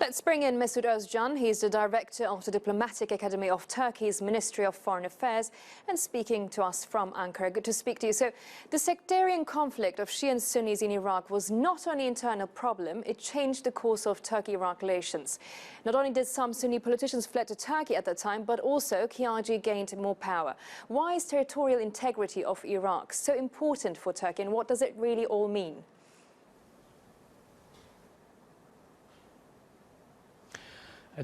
Let's bring in Mesut Ozcan. He's the director of the Diplomatic Academy of Turkey's Ministry of Foreign Affairs and speaking to us from Ankara. Good to speak to you. So the sectarian conflict of Shia and Sunnis in Iraq was not only an internal problem, it changed the course of Turkey-Iraq relations. Not only did some Sunni politicians fled to Turkey at that time, but also KRG gained more power. Why is territorial integrity of Iraq so important for Turkey, and what does it really all mean?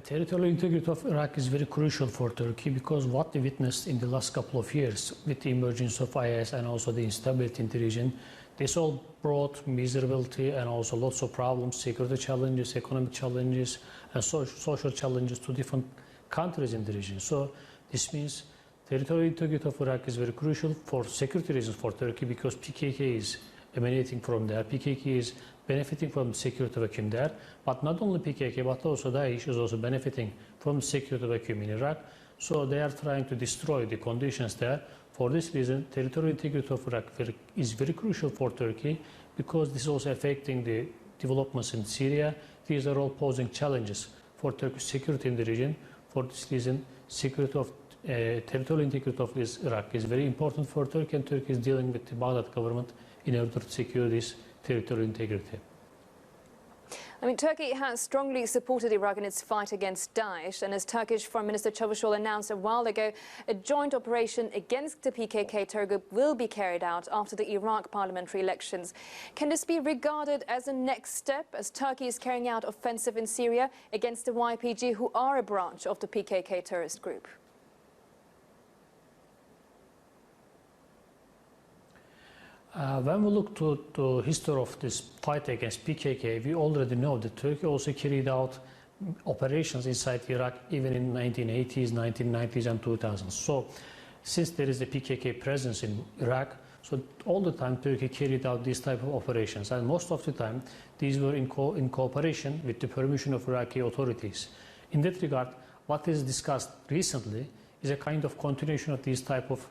Territorial integrity of Iraq is very crucial for Turkey because what we witnessed in the last couple of years with the emergence of IS and also the instability in the region, this all brought miserability and also lots of problems, security challenges, economic challenges, and social challenges to different countries in the region. So this means territorial integrity of Iraq is very crucial for security reasons for Turkey because PKK is emanating from there. PKK is benefiting from the security vacuum there, but not only PKK, but also Daesh is also benefiting from the security vacuum in Iraq. So they are trying to destroy the conditions there. For this reason, territorial integrity of Iraq is very crucial for Turkey because this is also affecting the developments in Syria. These are all posing challenges for Turkish security in the region. For this reason, security of territorial integrity of Iraq is very important for Turkey, and Turkey is dealing with the Baghdad government in order to secure this territorial integrity. I mean, Turkey has strongly supported Iraq in its fight against Daesh, and as Turkish Foreign Minister Çavuşoğlu announced a while ago, a joint operation against the PKK terror group will be carried out after the Iraq parliamentary elections. Can this be regarded as a next step as Turkey is carrying out offensive in Syria against the YPG, who are a branch of the PKK terrorist group? When we look to the history of this fight against PKK, we already know that Turkey also carried out operations inside Iraq even in 1980s, 1990s and 2000s. So since there is a PKK presence in Iraq, so all the time Turkey carried out these type of operations, and most of the time these were in cooperation with the permission of Iraqi authorities. In that regard, what is discussed recently is a kind of continuation of these type of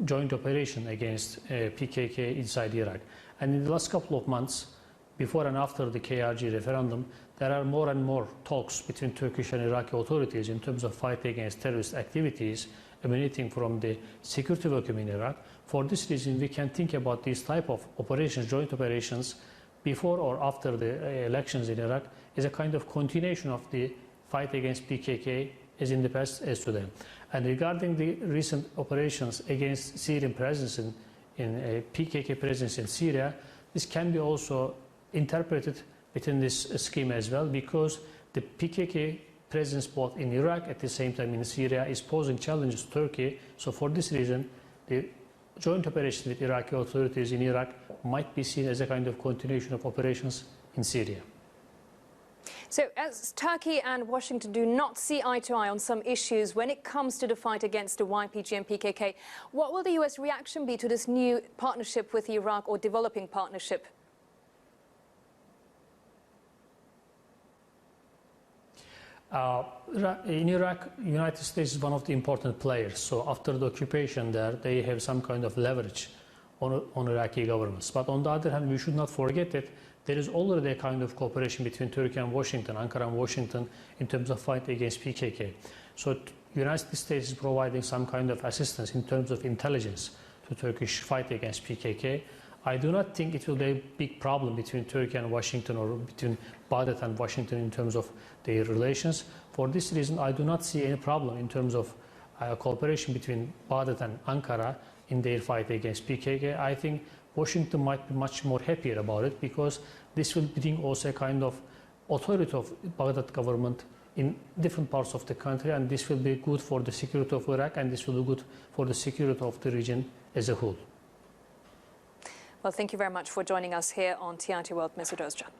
joint operation against PKK inside Iraq. And in the last couple of months, before and after the KRG referendum, there are more and more talks between Turkish and Iraqi authorities in terms of fight against terrorist activities emanating from the security vacuum in Iraq. For this reason, we can think about these type of operations, joint operations, before or after the elections in Iraq as a kind of continuation of the fight against PKK as in the past as today. And regarding the recent operations against Syrian presence in PKK presence in Syria, this can be also interpreted within this scheme as well, because the PKK presence both in Iraq at the same time in Syria is posing challenges to Turkey. So for this reason, the joint operation with Iraqi authorities in Iraq might be seen as a kind of continuation of operations in Syria. So as Turkey and Washington do not see eye to eye on some issues when it comes to the fight against the YPG and PKK, what will the US reaction be to this new partnership with Iraq, or developing partnership? In Iraq, the United States is one of the important players. So after the occupation there, they have some kind of leverage on Iraqi governments. But on the other hand, we should not forget that there is already a kind of cooperation between Turkey and Washington, Ankara and Washington, in terms of fight against PKK. So the United States is providing some kind of assistance in terms of intelligence to Turkish fight against PKK. I do not think it will be a big problem between Turkey and Washington, or between Baghdad and Washington in terms of their relations. For this reason, I do not see any problem in terms of cooperation between Baghdad and Ankara in their fight against PKK. I think Washington might be much more happier about it, because this will bring also a kind of authority of Baghdad government in different parts of the country, and this will be good for the security of Iraq, and this will be good for the security of the region as a whole. Well, thank you very much for joining us here on TRT World, Mesut Ozcan.